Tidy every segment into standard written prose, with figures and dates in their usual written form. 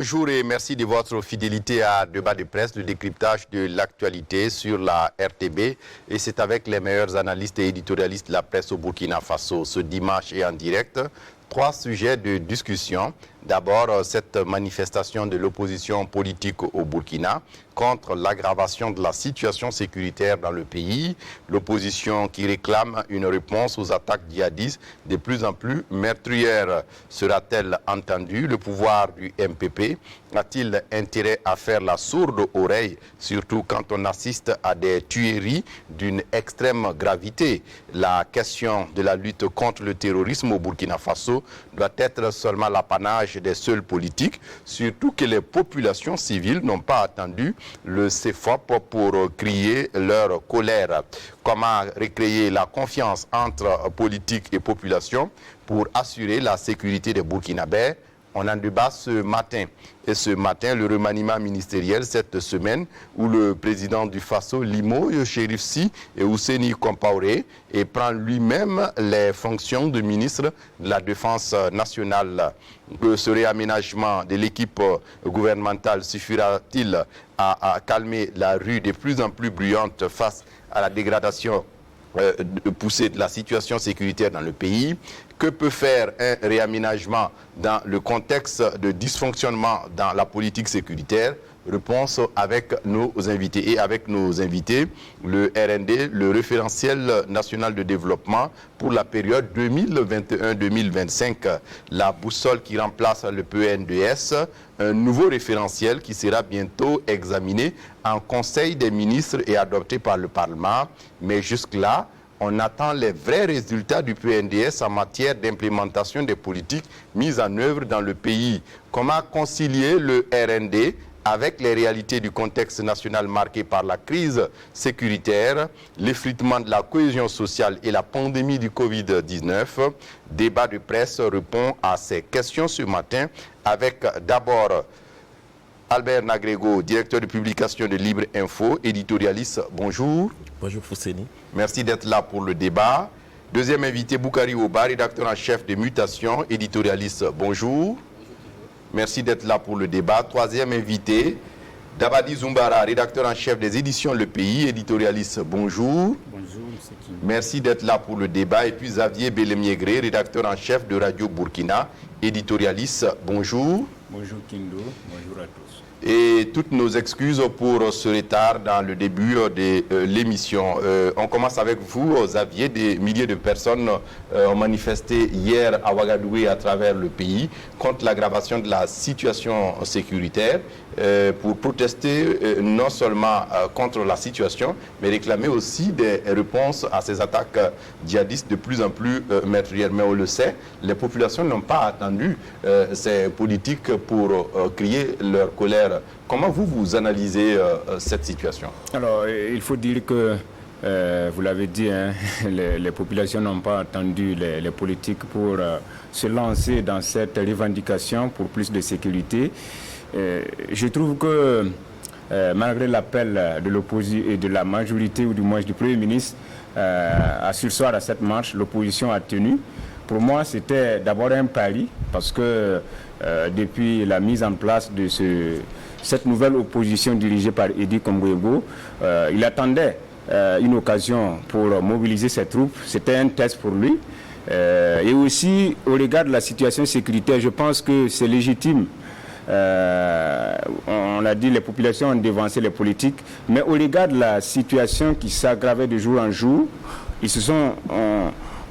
Bonjour et merci de votre fidélité à Débat de presse, le décryptage de l'actualité sur la RTB. Et c'est avec les meilleurs analystes et éditorialistes de la presse au Burkina Faso ce dimanche et en direct. 3 sujets de discussion. D'abord, cette manifestation de l'opposition politique au Burkina contre l'aggravation de la situation sécuritaire dans le pays. L'opposition qui réclame une réponse aux attaques djihadistes de plus en plus meurtrières. Sera-t-elle entendue? Le pouvoir du MPP a-t-il intérêt à faire la sourde oreille, surtout quand on assiste à des tueries d'une extrême gravité? La question de la lutte contre le terrorisme au Burkina Faso doit être seulement l'apanage des seuls politiques, surtout que les populations civiles n'ont pas attendu le CFOP pour crier leur colère. Comment recréer la confiance entre politique et population pour assurer la sécurité des Burkinabés? On en débat ce matin. Et ce matin, le remaniement ministériel cette semaine où le président du Faso, Limo Chérif Sy et Ousseini Compaoré et prend lui-même les fonctions de ministre de la Défense nationale. Ce réaménagement de l'équipe gouvernementale suffira-t-il à calmer la rue de plus en plus bruyante face à la dégradation poussée de la situation sécuritaire dans le pays? Que peut faire un réaménagement dans le contexte de dysfonctionnement dans la politique sécuritaire? Réponse avec nos invités. Et avec nos invités, le RND, le référentiel national de développement pour la période 2021-2025. La boussole qui remplace le PNDS, un nouveau référentiel qui sera bientôt examiné en Conseil des ministres et adopté par le Parlement. Mais jusque-là, on attend les vrais résultats du PNDS en matière d'implémentation des politiques mises en œuvre dans le pays. Comment concilier le RND avec les réalités du contexte national marqué par la crise sécuritaire, l'effritement de la cohésion sociale et la pandémie du Covid-19? Débat de presse répond à ces questions ce matin avec d'abord Albert Nagrego, directeur de publication de Libre Info, éditorialiste. Bonjour. Bonjour Fousseni. Merci d'être là pour le débat. Deuxième invité, Boukari Oba, rédacteur en chef de Mutation, éditorialiste. Bonjour. Merci d'être là pour le débat. Troisième invité, Dabadi Zumbara, rédacteur en chef des éditions Le Pays, éditorialiste. Bonjour. Bonjour, M. Kim. Merci d'être là pour le débat. Et puis Xavier Belemiégré, rédacteur en chef de Radio Burkina, éditorialiste. Bonjour. Bonjour Kindo, bonjour à tous. Et toutes nos excuses pour ce retard dans le début de l'émission. On commence avec vous, Xavier. Des milliers de personnes ont manifesté hier à Ouagadougou et à travers le pays contre l'aggravation de la situation sécuritaire pour protester non seulement contre la situation, mais réclamer aussi des réponses à ces attaques djihadistes de plus en plus meurtrières. Mais on le sait, les populations n'ont pas attendu ces politiques pour crier leur colère. Comment vous analysez cette situation? Alors, il faut dire que, vous l'avez dit, hein, les populations n'ont pas attendu les politiques pour se lancer dans cette revendication pour plus de sécurité. Je trouve que, malgré l'appel de l'opposition et de la majorité, ou du moins du Premier ministre, à surseoir à cette marche, l'opposition a tenu. Pour moi, c'était d'abord un pari, parce que depuis la mise en place de cette nouvelle opposition dirigée par Edi Kongwego, il attendait une occasion pour mobiliser ses troupes. C'était un test pour lui. Et aussi, au regard de la situation sécuritaire, je pense que c'est légitime. On l'a dit, les populations ont dévancé les politiques, mais au regard de la situation qui s'aggravait de jour en jour,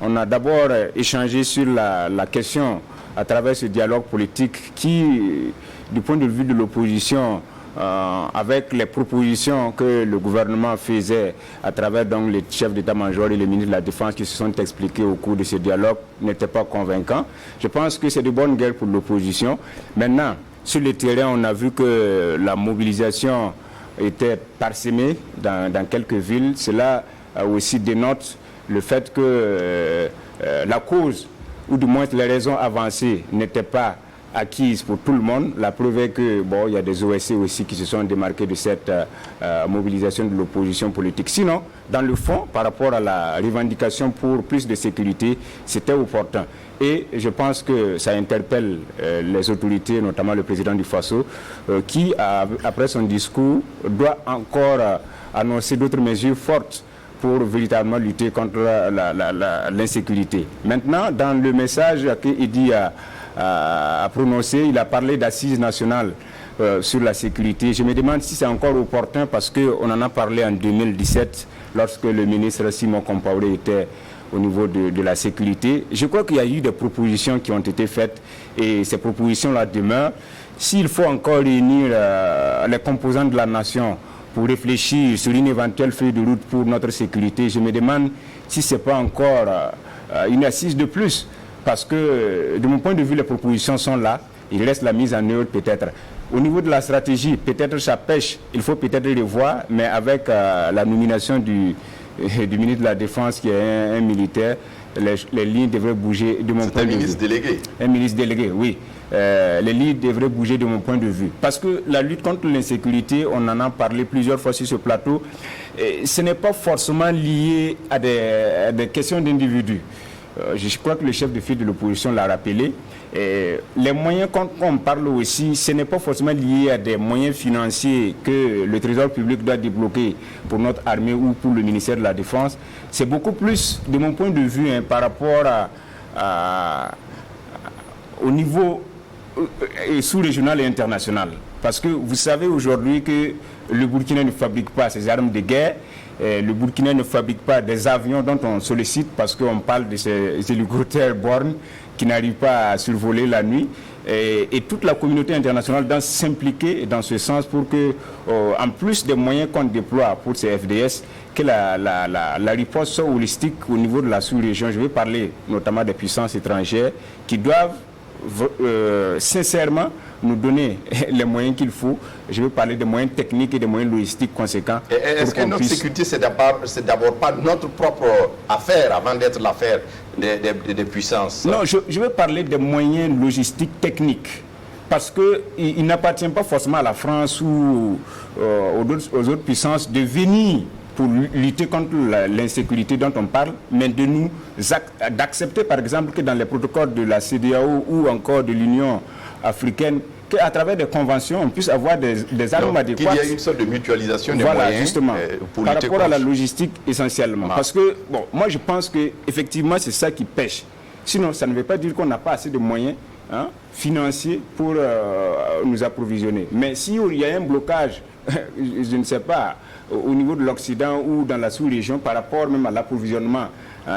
on a d'abord échangé sur la question à travers ce dialogue politique qui, du point de vue de l'opposition, avec les propositions que le gouvernement faisait à travers donc les chefs d'état-major et les ministres de la Défense qui se sont expliqués au cours de ce dialogue, n'étaient pas convaincants. Je pense que c'est de bonne guerre pour l'opposition. Maintenant, sur le terrain, on a vu que la mobilisation était parsemée dans quelques villes. Cela aussi dénote le fait que la cause, ou du moins les raisons avancées, n'étaient pas acquise pour tout le monde. La preuve est que, bon, il y a des OSC aussi qui se sont démarqués de cette mobilisation de l'opposition politique. Sinon, dans le fond, par rapport à la revendication pour plus de sécurité, c'était opportun. Et je pense que ça interpelle les autorités, notamment le président du Faso, qui, après son discours, doit encore annoncer d'autres mesures fortes pour véritablement lutter contre l'insécurité. Maintenant, dans le message qu'Idi a prononcé, il a parlé d'assises nationales sur la sécurité. Je me demande si c'est encore opportun parce qu'on en a parlé en 2017 lorsque le ministre Simon Compaoré était au niveau de la sécurité. Je crois qu'il y a eu des propositions qui ont été faites et ces propositions-là demeurent. S'il faut encore réunir les composants de la nation pour réfléchir sur une éventuelle feuille de route pour notre sécurité, je me demande si ce n'est pas encore une assise de plus. Parce que, de mon point de vue, les propositions sont là. Il reste la mise en œuvre peut-être. Au niveau de la stratégie, peut-être ça pêche. Il faut peut-être les revoir, mais avec la nomination du ministre de la Défense qui est un militaire, les lignes devraient bouger de mon point de vue. C'est un ministre délégué. Un ministre délégué, oui. Les lignes devraient bouger de mon point de vue. Parce que la lutte contre l'insécurité, on en a parlé plusieurs fois sur ce plateau, ce n'est pas forcément lié à des questions d'individus. Je crois que le chef de file de l'opposition l'a rappelé. Les moyens qu'on parle aussi, ce n'est pas forcément lié à des moyens financiers que le Trésor public doit débloquer pour notre armée ou pour le ministère de la Défense. C'est beaucoup plus, de mon point de vue, par rapport au niveau sous-régional et international. Parce que vous savez aujourd'hui que le Burkina ne fabrique pas ses armes de guerre. Le Burkina ne fabrique pas des avions dont on sollicite parce qu'on parle de ces hélicoptères bornes qui n'arrivent pas à survoler la nuit. Et toute la communauté internationale doit s'impliquer dans ce sens pour que, en plus des moyens qu'on déploie pour ces FDS, que la riposte soit holistique au niveau de la sous-région. Je vais parler notamment des puissances étrangères qui doivent sincèrement nous donner les moyens qu'il faut. Je vais parler des moyens techniques et des moyens logistiques conséquents. Est-ce que notre sécurité, c'est d'abord pas notre propre affaire avant d'être l'affaire des puissances? Non, je vais parler des moyens logistiques techniques. Parce qu'il n'appartient pas forcément à la France ou aux autres puissances de venir pour lutter contre l'insécurité dont on parle, mais d'accepter par exemple que dans les protocoles de la CEDEAO ou encore de l'Union africaine, qu'à travers des conventions, on puisse avoir des armes adéquates. Qu'il y ait une sorte de mutualisation des moyens. Justement, par rapport à la logistique essentiellement. Parce que, bon, moi je pense qu'effectivement c'est ça qui pêche. Sinon, ça ne veut pas dire qu'on n'a pas assez de moyens financiers pour nous approvisionner. Mais s'il y a un blocage, je ne sais pas, au niveau de l'Occident ou dans la sous-région par rapport même à l'approvisionnement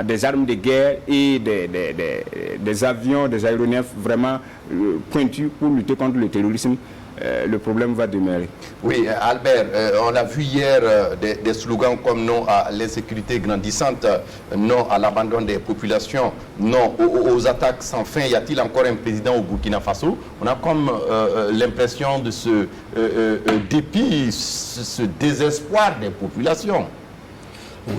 des armes de guerre et des avions, des aéronefs vraiment pointus pour lutter contre le terrorisme, le problème va demeurer. Oui, Albert, on a vu hier des slogans comme non à l'insécurité grandissante, non à l'abandon des populations, non aux attaques sans fin. Y a-t-il encore un président au Burkina Faso? On a comme l'impression de ce dépit, ce désespoir des populations.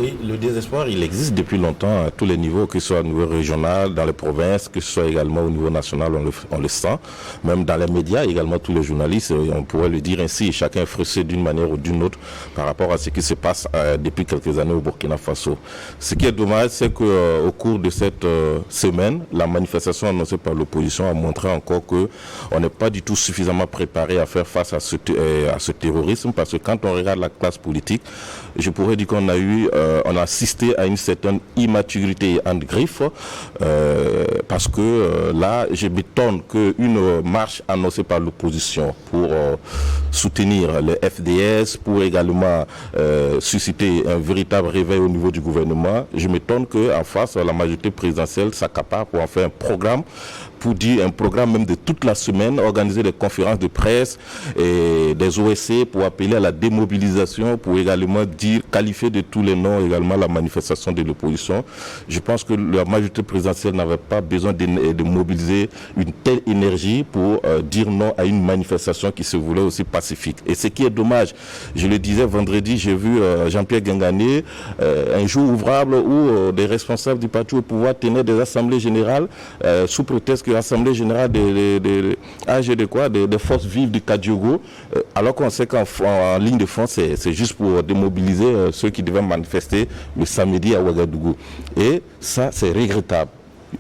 Oui, le désespoir, il existe depuis longtemps à tous les niveaux, que ce soit au niveau régional, dans les provinces, que ce soit également au niveau national, on le sent. Même dans les médias, également tous les journalistes, on pourrait le dire ainsi, chacun est frustré d'une manière ou d'une autre par rapport à ce qui se passe depuis quelques années au Burkina Faso. Ce qui est dommage, c'est qu'au cours de cette semaine, la manifestation annoncée par l'opposition a montré encore qu'on n'est pas du tout suffisamment préparé à faire face à ce terrorisme, parce que quand on regarde la classe politique, je pourrais dire qu'on a assisté à une certaine immaturité en griffe, parce que là, je m'étonne qu'une marche annoncée par l'opposition pour soutenir les FDS, pour également susciter un véritable réveil au niveau du gouvernement, je m'étonne qu'en face, la majorité présidentielle s'accapare pour en faire un programme, pour dire un programme même de toute la semaine, organiser des conférences de presse et des OSC pour appeler à la démobilisation, pour également qualifier de tous les noms également la manifestation de l'opposition. Je pense que la majorité présidentielle n'avait pas besoin de mobiliser une telle énergie pour dire non à une manifestation qui se voulait aussi pacifique. Et ce qui est dommage, je le disais vendredi, j'ai vu Jean-Pierre Gangané, un jour ouvrable où des responsables du parti au pouvoir tenaient des assemblées générales sous prétexte que l'Assemblée générale des forces vives du Kadiogo, alors qu'on sait qu'en ligne de front, c'est juste pour démobiliser ceux qui devaient manifester le samedi à Ouagadougou. Et ça, c'est regrettable.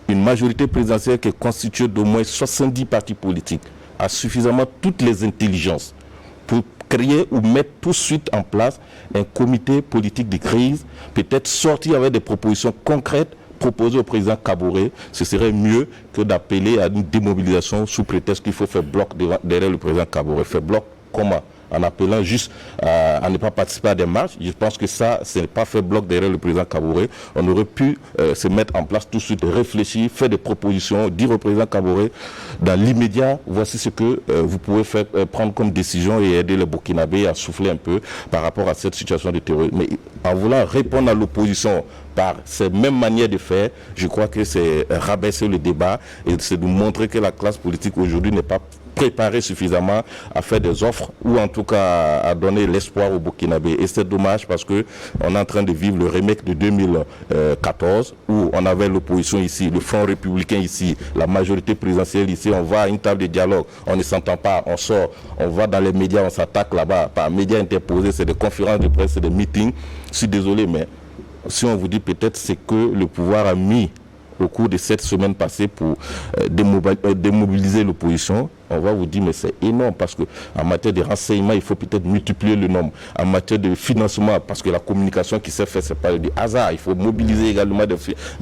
Une majorité présidentielle qui est constituée d'au moins 70 partis politiques a suffisamment toutes les intelligences pour créer ou mettre tout de suite en place un comité politique de crise, peut-être sortir avec des propositions concrètes proposées au président Kaboré. Ce serait mieux que d'appeler à une démobilisation sous prétexte qu'il faut faire bloc derrière le président Kaboré. Faire bloc comment? En appelant juste à ne pas participer à des marches. Je pense que ça, ce n'est pas faire bloc derrière le président Kaboré. On aurait pu se mettre en place tout de suite, réfléchir, faire des propositions, dire au président Kaboré, dans l'immédiat, voici ce que vous pouvez faire, prendre comme décision et aider les Burkinabés à souffler un peu par rapport à cette situation de terrorisme. Mais en voulant répondre à l'opposition par ces mêmes manières de faire, je crois que c'est rabaisser le débat et c'est de montrer que la classe politique aujourd'hui n'est pas préparé suffisamment à faire des offres ou en tout cas à donner l'espoir aux Burkinabés. Et c'est dommage parce que on est en train de vivre le remake de 2014 où on avait l'opposition ici, le Front républicain ici, la majorité présidentielle ici, on va à une table de dialogue, on ne s'entend pas, on sort, on va dans les médias, on s'attaque là-bas, par médias interposés, c'est des conférences de presse, c'est des meetings. Je suis désolé, mais si on vous dit peut-être c'est que le pouvoir a mis au cours de cette semaine passée pour démobiliser l'opposition, on va vous dire mais c'est énorme parce qu'en matière de renseignement, il faut peut-être multiplier le nombre. En matière de financement, parce que la communication qui s'est faite, c'est pas du hasard. Il faut mobiliser également des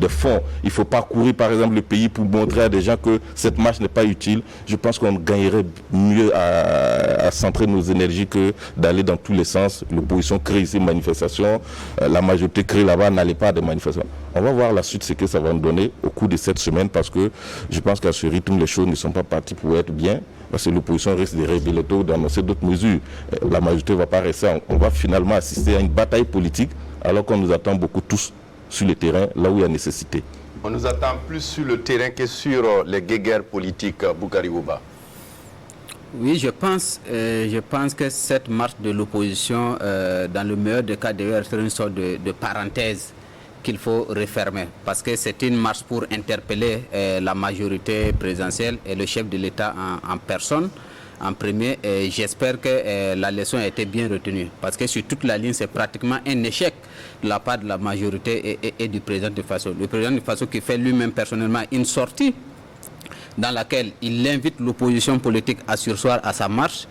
fonds. Il ne faut pas courir par exemple le pays pour montrer à des gens que cette marche n'est pas utile. Je pense qu'on gagnerait mieux à centrer nos énergies que d'aller dans tous les sens. L'opposition crée ici une manifestation, la majorité crée là-bas, n'allez pas à des manifestations. On va voir la suite ce que ça va nous donner au cours de cette semaine parce que je pense qu'à ce rythme, les choses ne sont pas parties pour être bien. Parce que l'opposition risque de révéler tôt, d'annoncer d'autres mesures. La majorité ne va pas rester. On va finalement assister à une bataille politique alors qu'on nous attend beaucoup tous sur le terrain, là où il y a nécessité. On nous attend plus sur le terrain que sur les guéguerres politiques, Boukari Ouba. Oui, je pense que cette marche de l'opposition, dans le meilleur des cas, devrait être une sorte de parenthèse qu'il faut refermer parce que c'est une marche pour interpeller la majorité présidentielle et le chef de l'État en personne en premier. Et j'espère que la leçon a été bien retenue parce que sur toute la ligne c'est pratiquement un échec de la part de la majorité et du président de Faso. Le président de Faso qui fait lui-même personnellement une sortie dans laquelle il invite l'opposition politique à surseoir à sa marche.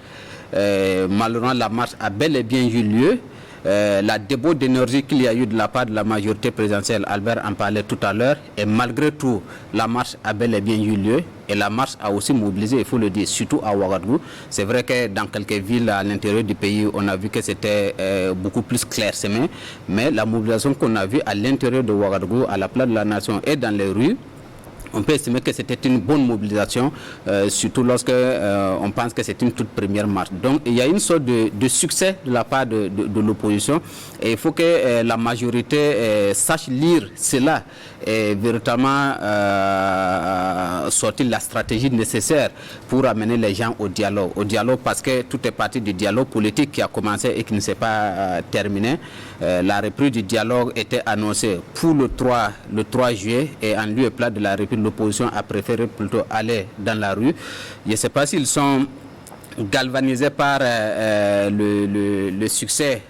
Malheureusement la marche a bel et bien eu lieu. La débauche d'énergie qu'il y a eu de la part de la majorité présidentielle, Albert en parlait tout à l'heure, et malgré tout, la marche a bel et bien eu lieu, et la marche a aussi mobilisé, il faut le dire, surtout à Ouagadougou. C'est vrai que dans quelques villes à l'intérieur du pays, on a vu que c'était beaucoup plus clairsemé, mais la mobilisation qu'on a vue à l'intérieur de Ouagadougou, à la place de la nation et dans les rues, on peut estimer que c'était une bonne mobilisation, surtout lorsque on pense que c'est une toute première marche. Donc il y a une sorte de succès de la part de l'opposition et il faut que la majorité sache lire cela et véritablement sortir la stratégie nécessaire pour amener les gens au dialogue. Au dialogue parce que tout est parti du dialogue politique qui a commencé et qui ne s'est pas terminé. La reprise du dialogue était annoncée pour le 3 juillet et en lieu et place de la reprise, l'opposition a préféré plutôt aller dans la rue. Je ne sais pas s'ils sont galvanisés par le succès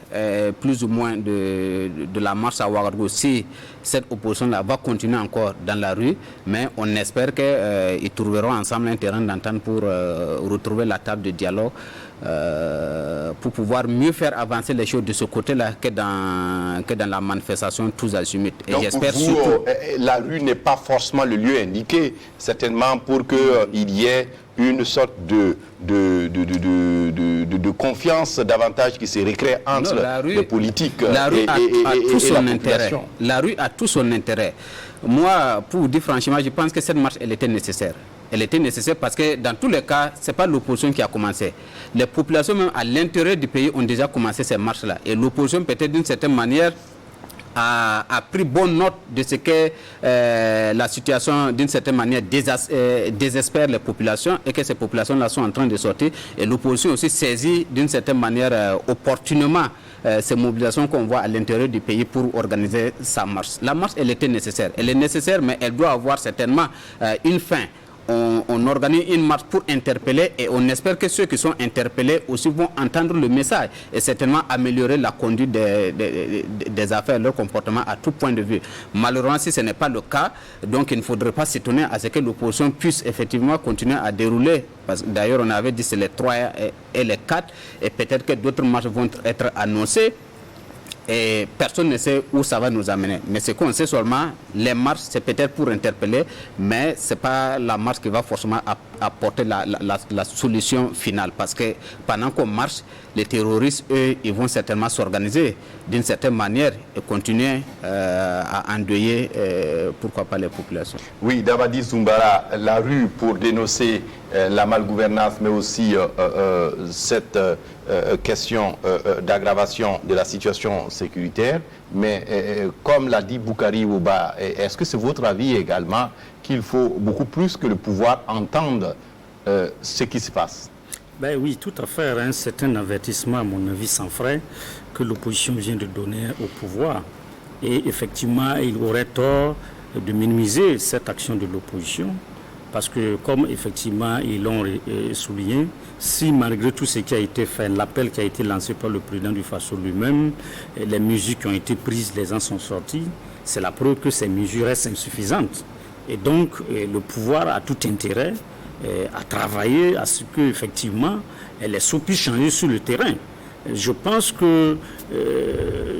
plus ou moins de la marche à Ouagadougou. Si cette opposition-là va continuer encore dans la rue, mais on espère qu'ils trouveront ensemble un terrain d'entente pour retrouver la table de dialogue. Pour pouvoir mieux faire avancer les choses de ce côté-là que dans la manifestation tous azimuts. Et donc j'espère pour vous, la rue n'est pas forcément le lieu indiqué, certainement pour qu'il y ait une sorte de confiance davantage qui se recrée entre les politiques la rue a tout son intérêt. Population. La rue a tout son intérêt. Moi, pour vous dire franchement, je pense que cette marche, elle était nécessaire. Elle était nécessaire parce que dans tous les cas, ce n'est pas l'opposition qui a commencé. Les populations même à l'intérieur du pays ont déjà commencé ces marches-là. Et l'opposition peut-être d'une certaine manière a pris bonne note de ce que la situation d'une certaine manière désespère les populations et que ces populations-là sont en train de sortir. Et l'opposition aussi saisit d'une certaine manière opportunément ces mobilisations qu'on voit à l'intérieur du pays pour organiser sa marche. La marche, elle était nécessaire. Elle est nécessaire, mais elle doit avoir certainement une fin. on organise une marche pour interpeller et on espère que ceux qui sont interpellés aussi vont entendre le message et certainement améliorer la conduite des affaires, leur comportement à tout point de vue. Malheureusement, si ce n'est pas le cas, donc il ne faudrait pas s'étonner à ce que l'opposition puisse effectivement continuer à dérouler. Parce que d'ailleurs, on avait dit c'est les 3 et les 4 et peut-être que d'autres marches vont être annoncées. Et personne ne sait où ça va nous amener. Mais ce qu'on sait seulement, les marches, c'est peut-être pour interpeller, mais ce n'est pas la marche qui va forcément apporter la solution finale. Parce que pendant qu'on marche, les terroristes, eux, ils vont certainement s'organiser d'une certaine manière et continuer à endeuiller, pourquoi pas, les populations. Oui, Dabadi Zumbara, la rue pour dénoncer la malgouvernance, mais aussi cette question d'aggravation de la situation sécuritaire. Mais comme l'a dit Boukari Ouba, est-ce que c'est votre avis également qu'il faut beaucoup plus que le pouvoir entendre ce qui se passe? Ben oui, tout à fait. Hein. C'est un avertissement, à mon avis, sans frais, que l'opposition vient de donner au pouvoir. Et effectivement, il aurait tort de minimiser cette action de l'opposition. Parce que, comme effectivement ils l'ont souligné, si malgré tout ce qui a été fait, l'appel qui a été lancé par le président du Faso lui-même, les mesures qui ont été prises, les gens sont sortis, c'est la preuve que ces mesures restent insuffisantes. Et donc, le pouvoir a tout intérêt à travailler à ce que, effectivement, les choses puissent changer sur le terrain. Je pense que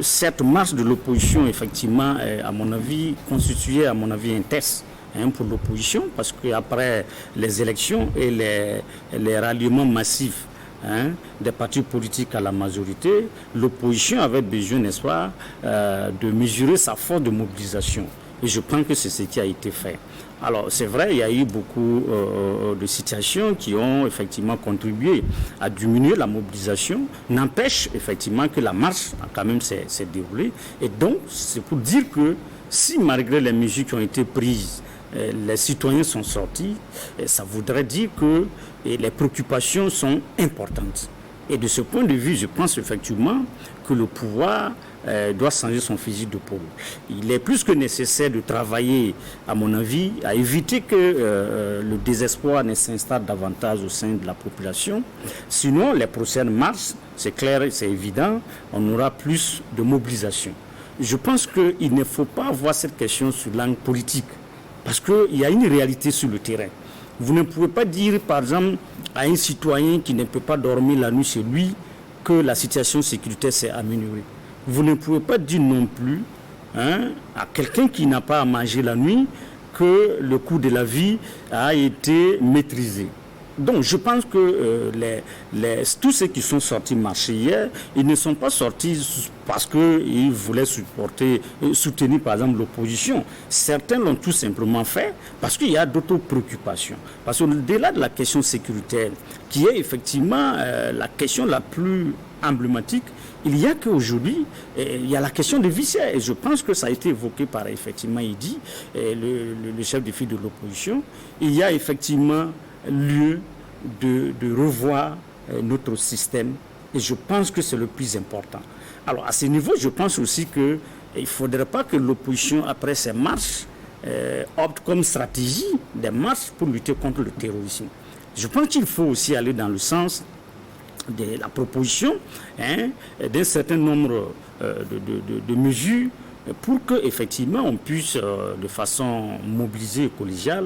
cette marche de l'opposition, effectivement, à mon avis, constituait, à mon avis, un test pour l'opposition, parce qu'après les élections et les ralliements massifs des partis politiques à la majorité, l'opposition avait besoin, n'est-ce pas, de mesurer sa force de mobilisation. Et je pense que c'est ce qui a été fait. Alors, c'est vrai, il y a eu beaucoup de situations qui ont effectivement contribué à diminuer la mobilisation. N'empêche effectivement que la marche a quand même s'est déroulée. Et donc, c'est pour dire que si malgré les mesures qui ont été prises, les citoyens sont sortis, ça voudrait dire que les préoccupations sont importantes. Et de ce point de vue, je pense effectivement que le pouvoir doit changer son fusil d'épaule. Il est plus que nécessaire de travailler, à mon avis, à éviter que le désespoir ne s'installe davantage au sein de la population. Sinon, les prochaines marches, c'est clair et c'est évident, on aura plus de mobilisation. Je pense qu'il ne faut pas voir cette question sur l'angle politique. Parce qu'il y a une réalité sur le terrain. Vous ne pouvez pas dire, par exemple, à un citoyen qui ne peut pas dormir la nuit chez lui que la situation sécuritaire s'est améliorée. Vous ne pouvez pas dire non plus à quelqu'un qui n'a pas à manger la nuit que le coût de la vie a été maîtrisé. Donc je pense que tous ceux qui sont sortis marcher hier, ils ne sont pas sortis parce qu'ils voulaient soutenir par exemple l'opposition. Certains l'ont tout simplement fait parce qu'il y a d'autres préoccupations. Parce qu'au-delà de la question sécuritaire, qui est effectivement la question la plus emblématique, il y a qu'aujourd'hui, il y a la question des viscères. Et je pense que ça a été évoqué par effectivement Idi, le chef de file de l'opposition. Il y a effectivement lieu de revoir notre système et je pense que c'est le plus important. Alors à ce niveau, je pense aussi qu'il ne faudrait pas que l'opposition, après ces marches, opte comme stratégie des marches pour lutter contre le terrorisme. Je pense qu'il faut aussi aller dans le sens de la proposition d'un certain nombre de mesures pour qu'effectivement on puisse de façon mobilisée et collégiale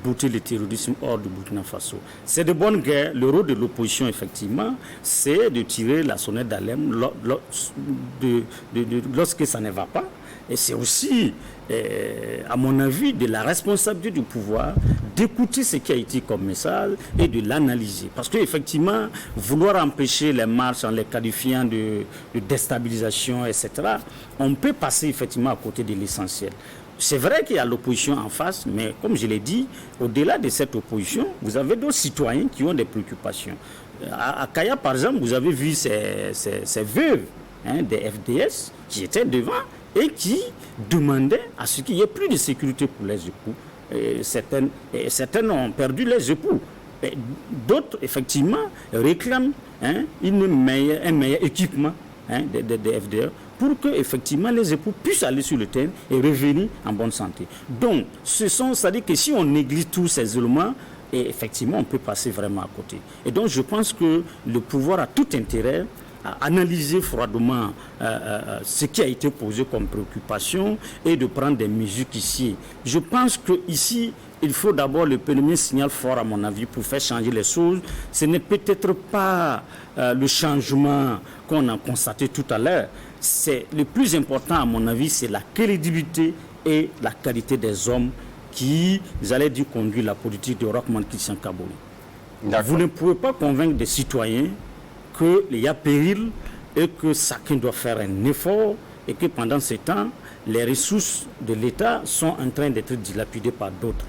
bouter le terrorisme hors du Burkina Faso. C'est de bonne guerre. Le rôle de l'opposition, effectivement, c'est de tirer la sonnette d'alarme lorsque ça ne va pas. Et c'est aussi, à mon avis, de la responsabilité du pouvoir d'écouter ce qui a été comme message et de l'analyser. Parce qu'effectivement, vouloir empêcher les marches en les qualifiant de déstabilisation, etc., on peut passer effectivement à côté de l'essentiel. C'est vrai qu'il y a l'opposition en face, mais comme je l'ai dit, au-delà de cette opposition, vous avez d'autres citoyens qui ont des préoccupations. À Kaya, par exemple, vous avez vu ces veuves des FDS qui étaient devant et qui demandaient à ce qu'il n'y ait plus de sécurité pour les époux. Certaines ont perdu les époux. D'autres, effectivement, réclament un meilleur équipement des FDR pour que effectivement les époux puissent aller sur le terrain et revenir en bonne santé. Donc, c'est-à-dire que si on néglige tous ces éléments, et effectivement, on peut passer vraiment à côté. Et donc, je pense que le pouvoir a tout intérêt à analyser froidement ce qui a été posé comme préoccupation et de prendre des mesures ici. Je pense qu'ici, il faut d'abord le premier signal fort, à mon avis, pour faire changer les choses. Ce n'est peut-être pas le changement qu'on a constaté tout à l'heure. C'est le plus important, à mon avis, c'est la crédibilité et la qualité des hommes qui, j'allais dire, conduisent la politique de Roch Marc Christian Kaboré. Vous ne pouvez pas convaincre des citoyens qu'il y a péril et que chacun doit faire un effort et que pendant ce temps, les ressources de l'État sont en train d'être dilapidées par d'autres.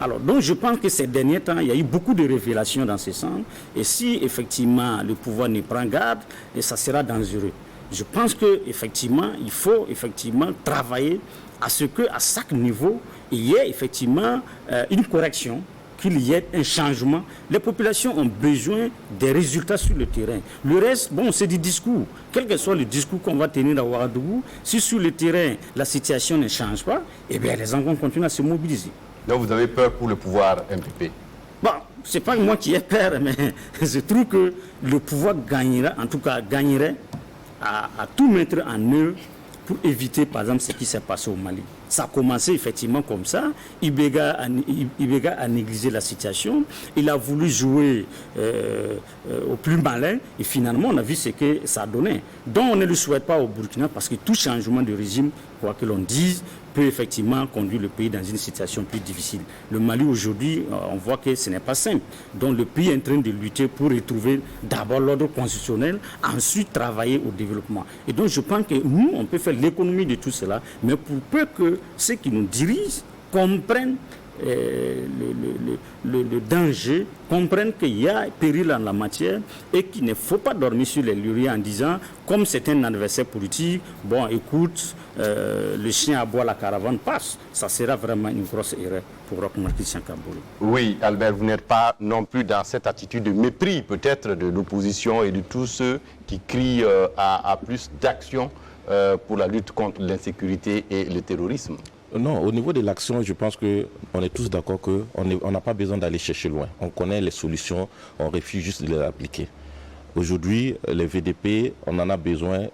Alors, donc je pense que ces derniers temps, il y a eu beaucoup de révélations dans ce sens. Et si effectivement le pouvoir ne prend garde, ça sera dangereux. Je pense qu'effectivement, il faut effectivement travailler à ce qu'à chaque niveau, il y ait effectivement une correction, qu'il y ait un changement. Les populations ont besoin des résultats sur le terrain. Le reste, bon, c'est du discours. Quel que soit le discours qu'on va tenir à Ouagadougou, si sur le terrain, la situation ne change pas, eh bien, les gens vont continuer à se mobiliser. Donc vous avez peur pour le pouvoir MPP? Bon, ce n'est pas moi qui ai peur, mais je trouve que le pouvoir gagnera, en tout cas gagnerait à tout mettre en œuvre pour éviter, par exemple, ce qui s'est passé au Mali. Ça a commencé effectivement comme ça. Ibega a négligé la situation. Il a voulu jouer au plus malin. Et finalement, on a vu ce que ça a donné. Donc, on ne le souhaite pas au Burkina parce que tout changement de régime, quoi que l'on dise, peut effectivement conduire le pays dans une situation plus difficile. Le Mali aujourd'hui, on voit que ce n'est pas simple. Donc le pays est en train de lutter pour retrouver d'abord l'ordre constitutionnel, ensuite travailler au développement. Et donc je pense que nous, on peut faire l'économie de tout cela, mais pour peu que ceux qui nous dirigent comprennent le danger, comprennent qu'il y a péril en la matière et qu'il ne faut pas dormir sur les lauriers en disant, comme c'est un adversaire politique, bon écoute, le chien aboie, la caravane passe. Ça sera vraiment une grosse erreur pour Roch Marc Christian Kaboré. Oui, Albert, vous n'êtes pas non plus dans cette attitude de mépris peut-être de l'opposition et de tous ceux qui crient à plus d'action pour la lutte contre l'insécurité et le terrorisme? Non, au niveau de l'action, je pense qu'on est tous d'accord qu'on n'a pas besoin d'aller chercher loin. On connaît les solutions, on refuse juste de les appliquer. Aujourd'hui, les VDP, on en a besoin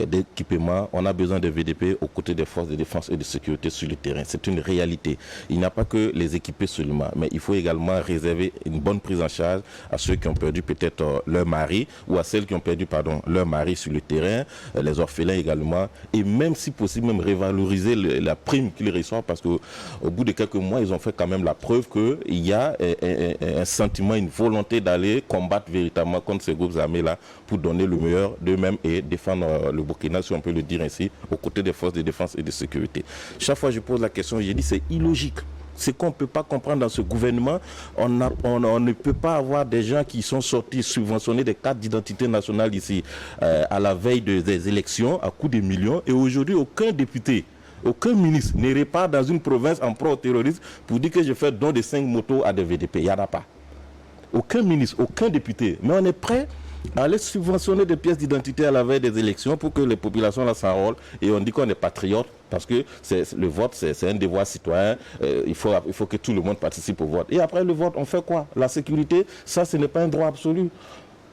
d'équipements, on a besoin de VDP aux côtés des forces de défense et de sécurité sur le terrain. C'est une réalité. Il n'y a pas que les équiper seulement, mais il faut également réserver une bonne prise en charge à ceux qui ont perdu peut-être leur mari ou à celles qui ont perdu leur mari sur le terrain, les orphelins également, et même si possible, même revaloriser la prime qu'ils reçoivent parce qu'au bout de quelques mois, ils ont fait quand même la preuve qu'il y a un sentiment, une volonté d'aller combattre véritablement contre ces groupes là pour donner le meilleur d'eux-mêmes et défendre le Burkina, si on peut le dire ainsi, aux côtés des forces de défense et de sécurité. Chaque fois que je pose la question, je dis c'est illogique. Ce qu'on ne peut pas comprendre dans ce gouvernement, on ne peut pas avoir des gens qui sont sortis subventionner des cartes d'identité nationale ici à la veille des élections à coups de millions, et aujourd'hui aucun député, aucun ministre ne repart dans une province en pro-terroriste pour dire que je fais don de 5 motos à des VDP. Il n'y en a pas. Aucun ministre, aucun député. Mais on est prêt à aller subventionner des pièces d'identité à la veille des élections pour que les populations là s'enrôlent, et on dit qu'on est patriote parce que le vote c'est un devoir citoyen, il faut que tout le monde participe au vote. Et après le vote, on fait quoi? La sécurité, ça ce n'est pas un droit absolu.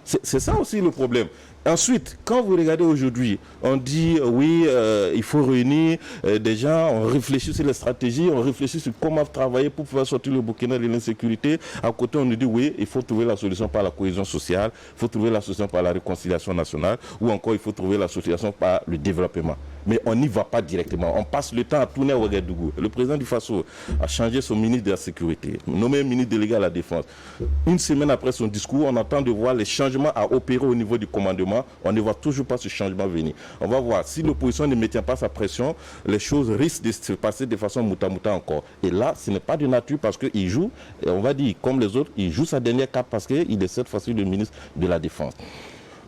C'est ça aussi le problème. Ensuite, quand vous regardez aujourd'hui, on dit oui, il faut réunir des gens, on réfléchit sur les stratégies, on réfléchit sur comment travailler pour pouvoir sortir le Burkina de l'insécurité. À côté, on nous dit oui, il faut trouver la solution par la cohésion sociale, il faut trouver la solution par la réconciliation nationale, ou encore il faut trouver la solution par le développement. Mais on n'y va pas directement. On passe le temps à tourner à Ouagadougou. Le président du Faso a changé son ministre de la Sécurité, nommé ministre délégué à la Défense. Une semaine après son discours, on attend de voir les changements à opérer au niveau du commandement. On ne voit toujours pas ce changement venir. On va voir. Si l'opposition ne maintient pas sa pression, les choses risquent de se passer de façon mouta-mouta encore. Et là, ce n'est pas de nature parce qu'il joue, on va dire, comme les autres, il joue sa dernière carte parce qu'il est cette fois-ci le ministre de la Défense.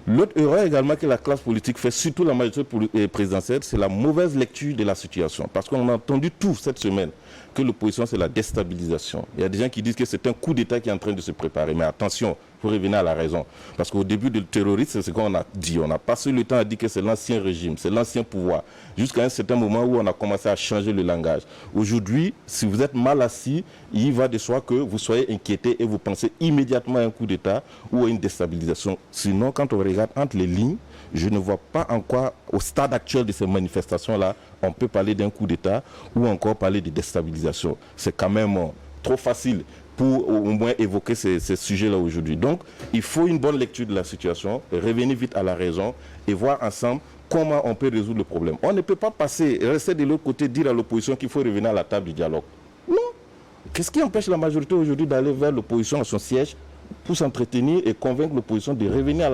L'autre erreur également que la classe politique fait, surtout la majorité présidentielle, c'est la mauvaise lecture de la situation. Parce qu'on a entendu tout cette semaine que l'opposition, c'est la déstabilisation. Il y a des gens qui disent que c'est un coup d'État qui est en train de se préparer. Mais attention, il pour revenir à la raison. Parce qu'au début du terrorisme, c'est ce qu'on a dit. On a passé le temps à dire que c'est l'ancien régime, c'est l'ancien pouvoir, jusqu'à un certain moment où on a commencé à changer le langage. Aujourd'hui, si vous êtes mal assis, il va de soi que vous soyez inquiété et vous pensez immédiatement à un coup d'État ou à une déstabilisation. Sinon, quand on regarde entre les lignes, je ne vois pas en quoi, au stade actuel de ces manifestations-là, on peut parler d'un coup d'État ou encore parler de déstabilisation. C'est quand même trop facile pour au moins évoquer ces sujets-là aujourd'hui. Donc, il faut une bonne lecture de la situation, revenir vite à la raison et voir ensemble comment on peut résoudre le problème. On ne peut pas rester de l'autre côté, dire à l'opposition qu'il faut revenir à la table du dialogue. Non. Qu'est-ce qui empêche la majorité aujourd'hui d'aller vers l'opposition à son siège pour s'entretenir et convaincre l'opposition de revenir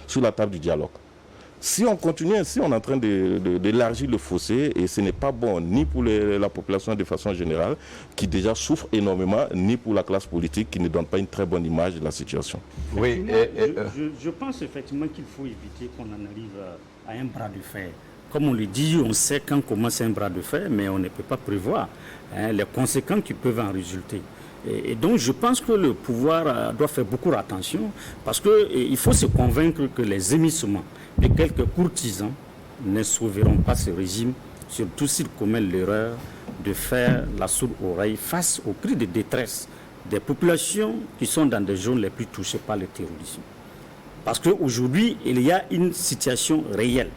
sur la table du dialogue? Si on continue ainsi, on est en train d'élargir le fossé et ce n'est pas bon ni pour la population de façon générale, qui déjà souffre énormément, ni pour la classe politique qui ne donne pas une très bonne image de la situation. Oui, je pense effectivement qu'il faut éviter qu'on en arrive à un bras de fer. Comme on le dit, on sait quand commence un bras de fer, mais on ne peut pas prévoir les conséquences qui peuvent en résulter. Et donc je pense que le pouvoir doit faire beaucoup attention parce qu'il faut se convaincre que les émissements de quelques courtisans ne sauveront pas ce régime, surtout s'ils commettent l'erreur de faire la sourde oreille face aux cris de détresse des populations qui sont dans des zones les plus touchées par le terrorisme. Parce qu'aujourd'hui, il y a une situation réelle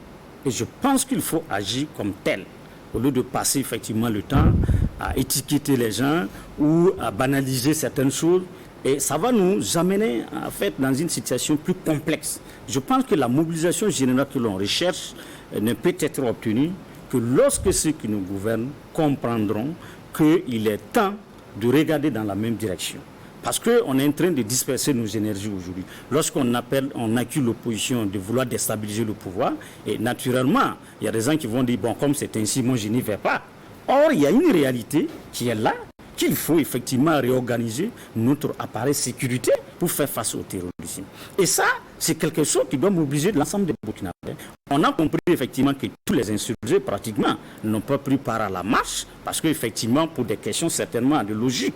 et je pense qu'il faut agir comme tel. Au lieu de passer effectivement le temps à étiqueter les gens ou à banaliser certaines choses, et ça va nous amener en fait dans une situation plus complexe. Je pense que la mobilisation générale que l'on recherche ne peut être obtenue que lorsque ceux qui nous gouvernent comprendront qu'il est temps de regarder dans la même direction. Parce qu'on est en train de disperser nos énergies aujourd'hui. Lorsqu'on accuse l'opposition de vouloir déstabiliser le pouvoir, et naturellement, il y a des gens qui vont dire, bon, comme c'est ainsi, moi je n'y vais pas. Or, il y a une réalité qui est là, qu'il faut effectivement réorganiser notre appareil sécurité pour faire face au terrorisme. Et ça, c'est quelque chose qui doit mobiliser l'ensemble des Burkinabés. On a compris effectivement que tous les insurgés, pratiquement, n'ont pas pris part à la marche, parce qu'effectivement, pour des questions certainement de logique.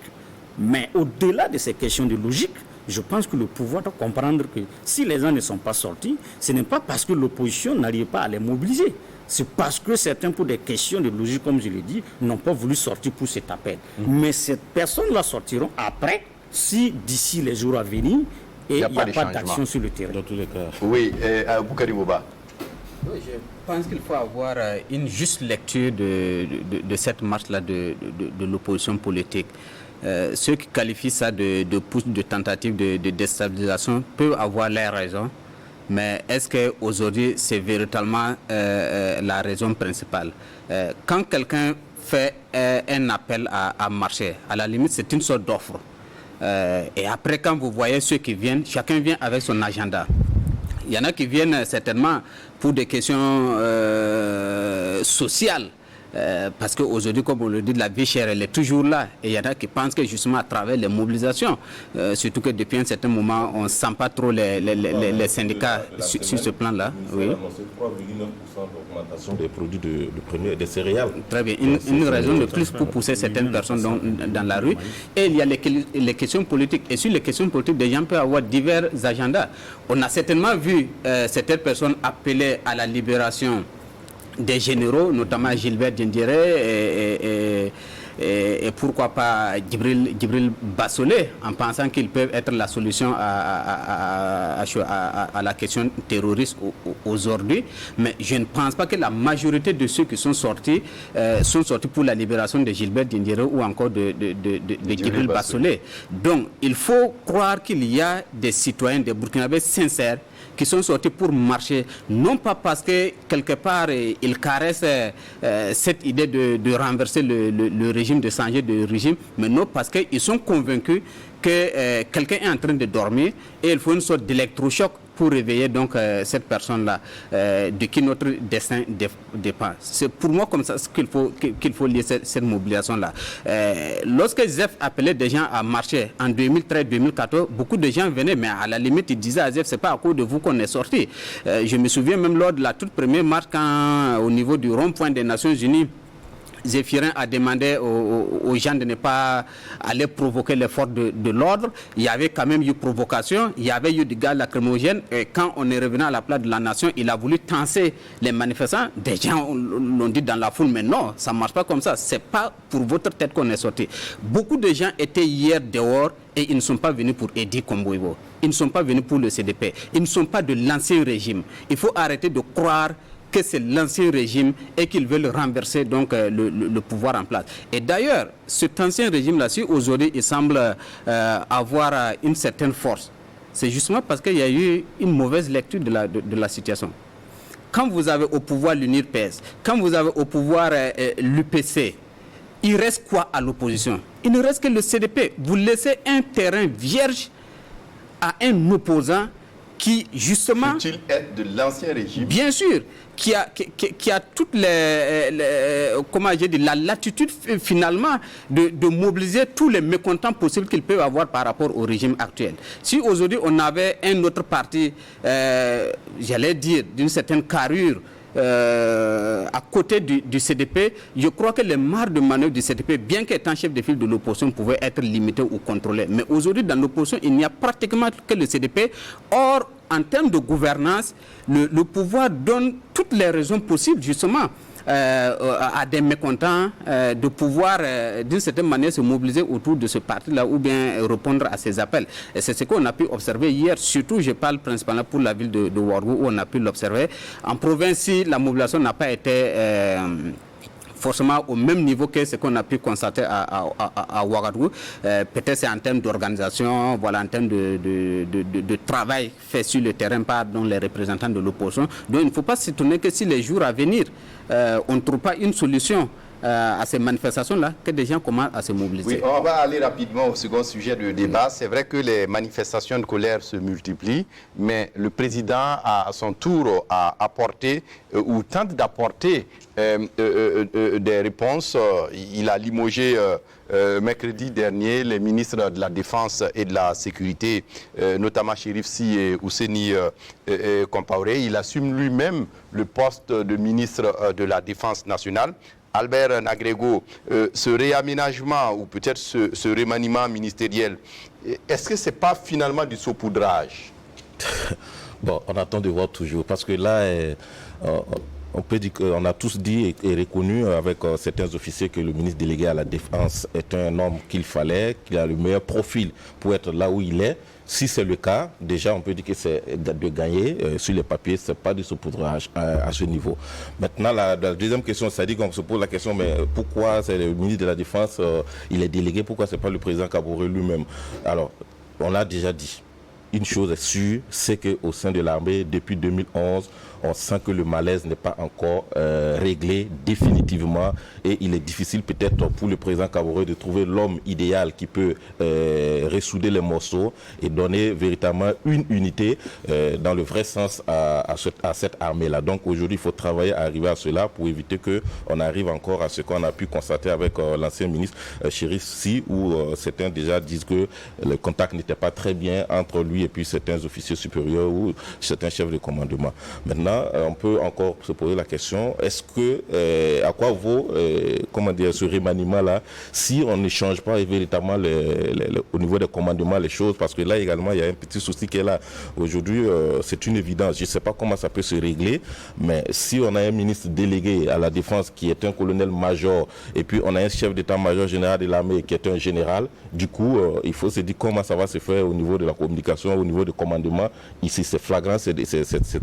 Mais au-delà de ces questions de logique, je pense que le pouvoir doit comprendre que si les gens ne sont pas sortis, ce n'est pas parce que l'opposition n'arrive pas à les mobiliser. C'est parce que certains, pour des questions de logique, comme je l'ai dit, n'ont pas voulu sortir pour cet appel. Mais ces personnes-là sortiront après, si d'ici les jours à venir, et il n'y a pas d'action sur le terrain. Dans tous les cas. Oui, Boukari Bouba. Oui, je pense qu'il faut avoir une juste lecture de cette marche-là de l'opposition politique. Ceux qui qualifient ça de tentative de déstabilisation peuvent avoir leurs raisons, mais est-ce qu'aujourd'hui c'est véritablement la raison principale? Quand quelqu'un fait un appel à marcher, à la limite c'est une sorte d'offre. Et après, quand vous voyez ceux qui viennent, chacun vient avec son agenda. Il y en a qui viennent certainement pour des questions sociales. Parce qu'aujourd'hui, comme on le dit, la vie chère, elle est toujours là. Et il y en a qui pensent que justement à travers les mobilisations, surtout que depuis un certain moment, on ne sent pas trop les syndicats sur ce plan-là. Oui. 3,9% d'augmentation des produits des céréales. Très bien. Une raison de plus pour pousser certaines personnes dans la rue. Et il y a les questions politiques. Et sur les questions politiques, des gens peuvent avoir divers agendas. On a certainement vu certaines personnes appeler à la libération des généraux, notamment Gilbert Diendéré et pourquoi pas Djibril Bassolé, en pensant qu'ils peuvent être la solution à la question terroriste aujourd'hui. Mais je ne pense pas que la majorité de ceux qui sont sortis pour la libération de Gilbert Diendéré ou encore de Djibril Bassolé. Donc, il faut croire qu'il y a des citoyens, des Burkinabés sincères, qui sont sortis pour marcher, non pas parce que quelque part ils caressent cette idée de renverser le régime, de changer de régime, mais non parce qu'ils sont convaincus que quelqu'un est en train de dormir et il faut une sorte d'électrochoc pour réveiller donc cette personne-là, de qui notre destin dépend. C'est pour moi comme ça qu'il faut lier cette mobilisation-là. Lorsque ZEF appelait des gens à marcher en 2013-2014, beaucoup de gens venaient, mais à la limite, ils disaient à ZEF, c'est pas à cause de vous qu'on est sorti. Je me souviens même lors de la toute première marche, quand au niveau du rond-point des Nations Unies, Zéphirin a demandé aux gens de ne pas aller provoquer les forces de l'ordre. Il y avait quand même eu provocation, il y avait eu du gaz lacrymogène. Et quand on est revenu à la place de la nation, il a voulu tenser les manifestants. Des gens l'ont dit dans la foule, mais non, ça ne marche pas comme ça. Ce n'est pas pour votre tête qu'on est sorti. Beaucoup de gens étaient hier dehors et ils ne sont pas venus pour Edi Komboibo. Ils ne sont pas venus pour le CDP. Ils ne sont pas de l'ancien régime. Il faut arrêter de croire que c'est l'ancien régime et qu'ils veulent renverser donc le pouvoir en place. Et d'ailleurs, cet ancien régime-là, si aujourd'hui il semble avoir une certaine force, c'est justement parce qu'il y a eu une mauvaise lecture de la situation. Quand vous avez au pouvoir l'UNIRPES, quand vous avez au pouvoir l'UPC, il reste quoi à l'opposition? Il ne reste que le CDP. Vous laissez un terrain vierge à un opposant qui, justement... Faut-il être de l'ancien régime? Bien sûr, qui a toutes comment j'ai dit, la latitude finalement de mobiliser tous les mécontents possibles qu'il peut avoir par rapport au régime actuel. Si aujourd'hui on avait un autre parti, j'allais dire, d'une certaine carrure, à côté du CDP, je crois que les marges de manœuvre du CDP, bien qu'étant chef de file de l'opposition, pouvaient être limitées ou contrôlées. Mais aujourd'hui, dans l'opposition, il n'y a pratiquement que le CDP. Or, en termes de gouvernance, le pouvoir donne toutes les raisons possibles, justement, à des mécontents de pouvoir, d'une certaine manière, se mobiliser autour de ce parti-là ou bien répondre à ses appels. Et c'est ce qu'on a pu observer hier. Surtout, je parle principalement pour la ville de Ouagadougou, où on a pu l'observer. En province, si la mobilisation n'a pas été... forcément au même niveau que ce qu'on a pu constater à Ouagadougou. Peut-être c'est en termes d'organisation, voilà, en termes de travail fait sur le terrain par les représentants de l'opposition. Donc il ne faut pas s'étonner que si les jours à venir, on ne trouve pas une solution à ces manifestations-là, que des gens commencent à se mobiliser. Oui, on va aller rapidement au second sujet de débat. C'est vrai que les manifestations de colère se multiplient, mais le président, à son tour, a apporté ou tente d'apporter des réponses. Il a limogé mercredi dernier les ministres de la Défense et de la Sécurité, notamment Chérif Sy et Ousseini Compaoré. Il assume lui-même le poste de ministre de la Défense nationale. Albert Nagrego, ce réaménagement ou peut-être ce remaniement ministériel, est-ce que ce n'est pas finalement du saupoudrage? Bon, on attend de voir toujours, parce que là, on peut dire qu'on a tous dit et reconnu avec certains officiers que le ministre délégué à la Défense est un homme qu'il fallait, qu'il a le meilleur profil pour être là où il est. Si c'est le cas, déjà on peut dire que c'est de gagner sur les papiers, ce n'est pas du saupoudrage à ce niveau. Maintenant, la deuxième question, c'est-à-dire qu'on se pose la question, mais pourquoi c'est le ministre de la Défense, il est délégué, pourquoi ce n'est pas le président Kaboré lui-même? Alors, on l'a déjà dit. Une chose est sûre, c'est qu'au sein de l'armée, depuis 2011, on sent que le malaise n'est pas encore réglé définitivement et il est difficile peut-être pour le président Kaboré de trouver l'homme idéal qui peut ressouder les morceaux et donner véritablement une unité dans le vrai sens à cette armée-là. Donc aujourd'hui, il faut travailler à arriver à cela pour éviter qu'on arrive encore à ce qu'on a pu constater avec l'ancien ministre Chérif Sy, où certains déjà disent que le contact n'était pas très bien entre lui et puis certains officiers supérieurs ou certains chefs de commandement. Maintenant, on peut encore se poser la question, est-ce que, à quoi vaut comment dire, ce remaniement-là si on ne change pas véritablement au niveau des commandements les choses, parce que là également il y a un petit souci qui est là. Aujourd'hui, c'est une évidence, je ne sais pas comment ça peut se régler, mais si on a un ministre délégué à la Défense qui est un colonel-major et puis on a un chef d'état-major général de l'armée qui est un général, du coup, il faut se dire comment ça va se faire au niveau de la communication, au niveau du commandement. Ici, c'est flagrant, c'est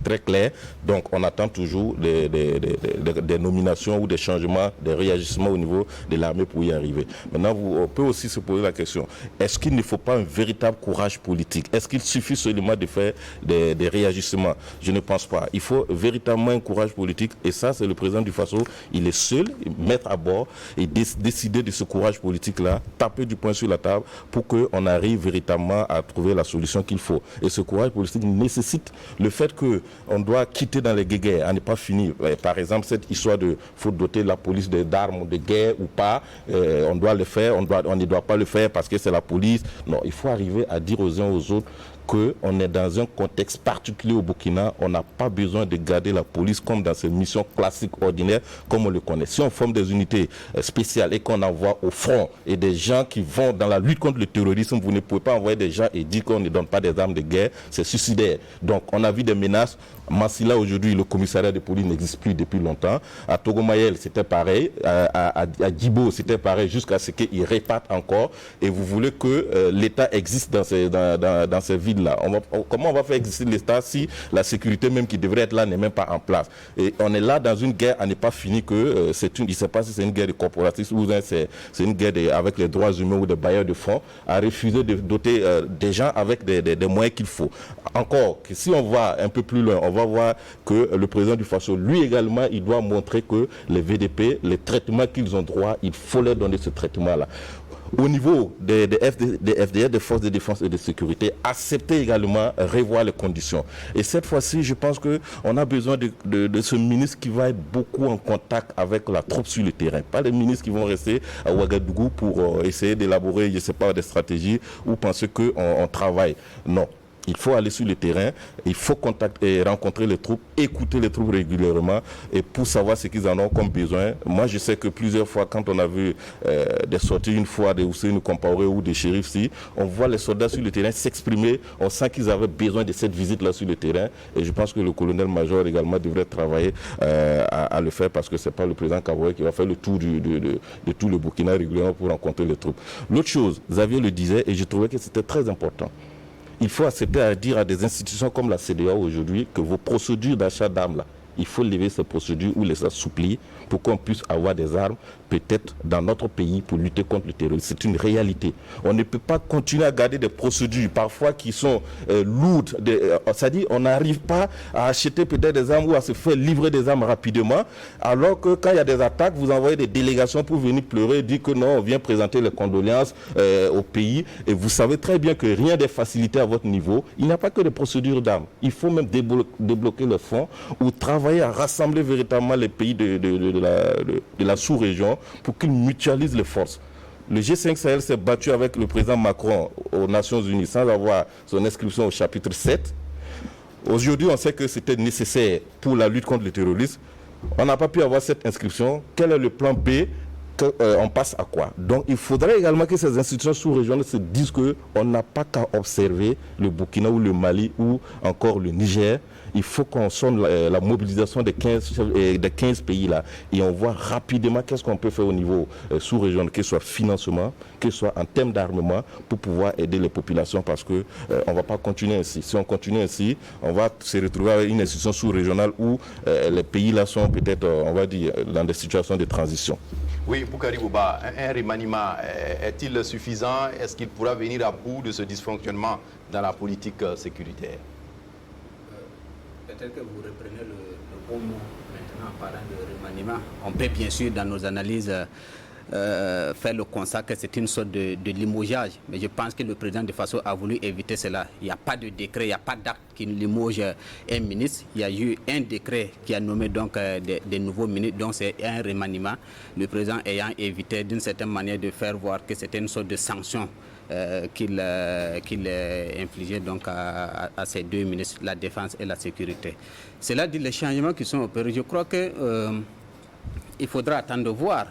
très clair. Donc, on attend toujours des nominations ou des changements, des réagissements au niveau de l'armée pour y arriver. Maintenant, on peut aussi se poser la question, est-ce qu'il ne faut pas un véritable courage politique? Est-ce qu'il suffit seulement de faire des réagissements? Je ne pense pas. Il faut véritablement un courage politique et ça, c'est le président du Faso. Il est seul, mettre à bord et décider de ce courage politique-là, taper du poing sur la table pour qu'on arrive véritablement à trouver la solution qu'il faut. Et ce courage politique nécessite le fait qu'on doit quitter dans les guerres, à ne pas finir. Par exemple, cette histoire de faut doter la police d'armes de guerre ou pas, on doit le faire, on ne doit pas le faire parce que c'est la police. Non, il faut arriver à dire aux uns aux autres qu'on est dans un contexte particulier au Burkina. On n'a pas besoin de garder la police comme dans ses missions classiques ordinaires, comme on le connaît. Si on forme des unités spéciales et qu'on envoie au front et des gens qui vont dans la lutte contre le terrorisme, vous ne pouvez pas envoyer des gens et dire qu'on ne donne pas des armes de guerre. C'est suicidaire. Donc on a vu des menaces. Massila, aujourd'hui, le commissariat de police n'existe plus depuis longtemps. À Togomayel, c'était pareil. À Djibo, c'était pareil, jusqu'à ce qu'ils répartent encore. Et vous voulez que l'État existe dans ces villes-là. Comment on va faire exister l'État si la sécurité même qui devrait être là n'est même pas en place? Et on est là dans une guerre à ne pas finir que je ne sais pas si c'est une guerre de corporatisme ou c'est une guerre avec les droits humains ou des bailleurs de fonds, à refuser de doter des gens avec des moyens qu'il faut. Encore, que si on va un peu plus loin, on va voir que le président du Faso, lui également, il doit montrer que les VDP, les traitements qu'ils ont droit, il faut leur donner ce traitement-là. Au niveau des FDS, des forces de défense et de sécurité, accepter également, revoir les conditions. Et cette fois-ci, je pense qu'on a besoin de ce ministre qui va être beaucoup en contact avec la troupe sur le terrain. Pas les ministres qui vont rester à Ouagadougou pour essayer d'élaborer, je ne sais pas, des stratégies ou penser qu'on travaille. Non. Il faut aller sur le terrain, il faut rencontrer les troupes, écouter les troupes régulièrement et pour savoir ce qu'ils en ont comme besoin. Moi, je sais que plusieurs fois, quand on a vu des sorties une fois de Hussein Compaoré ou des shérifs, on voit les soldats sur le terrain s'exprimer, on sent qu'ils avaient besoin de cette visite-là sur le terrain et je pense que le colonel-major également devrait travailler à le faire parce que ce n'est pas le président Kaboré qui va faire le tour de tout le Burkina régulièrement pour rencontrer les troupes. L'autre chose, Xavier le disait et je trouvais que c'était très important. Il faut accepter à dire à des institutions comme la CEDEAO aujourd'hui que vos procédures d'achat d'armes, là, il faut lever ces procédures ou les assouplir pour qu'on puisse avoir des armes, peut-être dans notre pays, pour lutter contre le terrorisme. C'est une réalité. On ne peut pas continuer à garder des procédures parfois qui sont lourdes. C'est-à-dire on n'arrive pas à acheter peut-être des armes ou à se faire livrer des armes rapidement, alors que quand il y a des attaques, vous envoyez des délégations pour venir pleurer et dire que non, on vient présenter les condoléances au pays. Et vous savez très bien que rien n'est facilité à votre niveau. Il n'y a pas que des procédures d'armes. Il faut même débloquer le fonds ou travailler à rassembler véritablement les pays de la sous-région pour qu'ils mutualisent les forces. Le G5 Sahel s'est battu avec le président Macron aux Nations Unies sans avoir son inscription au chapitre 7. Aujourd'hui, on sait que c'était nécessaire pour la lutte contre le terrorisme. On n'a pas pu avoir cette inscription. Quel est le plan B? On passe à quoi? Donc il faudrait également que ces institutions sous-régionales se disent qu'on n'a pas qu'à observer le Burkina ou le Mali ou encore le Niger. Il faut qu'on sonne la mobilisation des 15 pays là et on voit rapidement qu'est-ce qu'on peut faire au niveau sous-régional, que ce soit financement, que ce soit en termes d'armement pour pouvoir aider les populations parce que on ne va pas continuer ainsi. Si on continue ainsi, on va se retrouver avec une institution sous-régionale où les pays là sont peut-être, on va dire, dans des situations de transition. Oui, Boukari Bouba, un remaniement est-il suffisant? Est-ce qu'il pourra venir à bout de ce dysfonctionnement dans la politique sécuritaire? Peut-être que vous reprenez le bon mot maintenant en parlant de remaniement. On peut bien sûr dans nos analyses faire le constat que c'est une sorte de limogeage. Mais je pense que le président de Faso a voulu éviter cela. Il n'y a pas de décret, il n'y a pas d'acte qui limoge un ministre. Il y a eu un décret qui a nommé donc des nouveaux ministres, donc c'est un remaniement. Le président ayant évité d'une certaine manière de faire voir que c'était une sorte de sanction qu'il infligeait donc à ces deux ministres, la défense et la sécurité. Cela dit, les changements qui sont opérés, je crois que il faudra attendre de voir.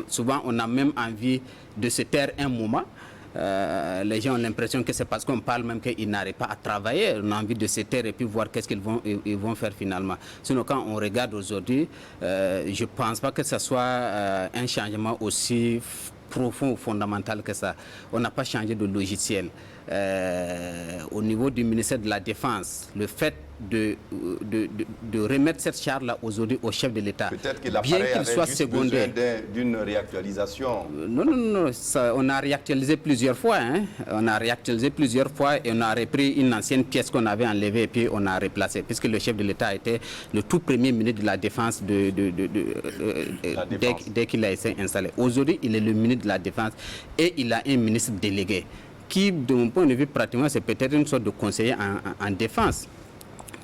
Souvent, on a même envie de se taire un moment. Les gens ont l'impression que c'est parce qu'on parle même qu'ils n'arrivent pas à travailler. On a envie de se taire et puis voir qu'est-ce qu'ils vont faire finalement. Sinon, quand on regarde aujourd'hui, je ne pense pas que ce soit un changement aussi profond ou fondamental que ça. On n'a pas changé de logiciel. Au niveau du ministère de la Défense, le fait de remettre cette charge-là aujourd'hui au chef de l'État, bien qu'il soit secondaire, d'une réactualisation. Non, ça, on a réactualisé plusieurs fois. On a réactualisé plusieurs fois et on a repris une ancienne pièce qu'on avait enlevée et puis on a replacé, puisque le chef de l'État était le tout premier ministre de la Défense dès qu'il a été installé. Aujourd'hui, il est le ministre de la Défense et il a un ministre délégué qui, de mon point de vue, pratiquement, c'est peut-être une sorte de conseiller en défense.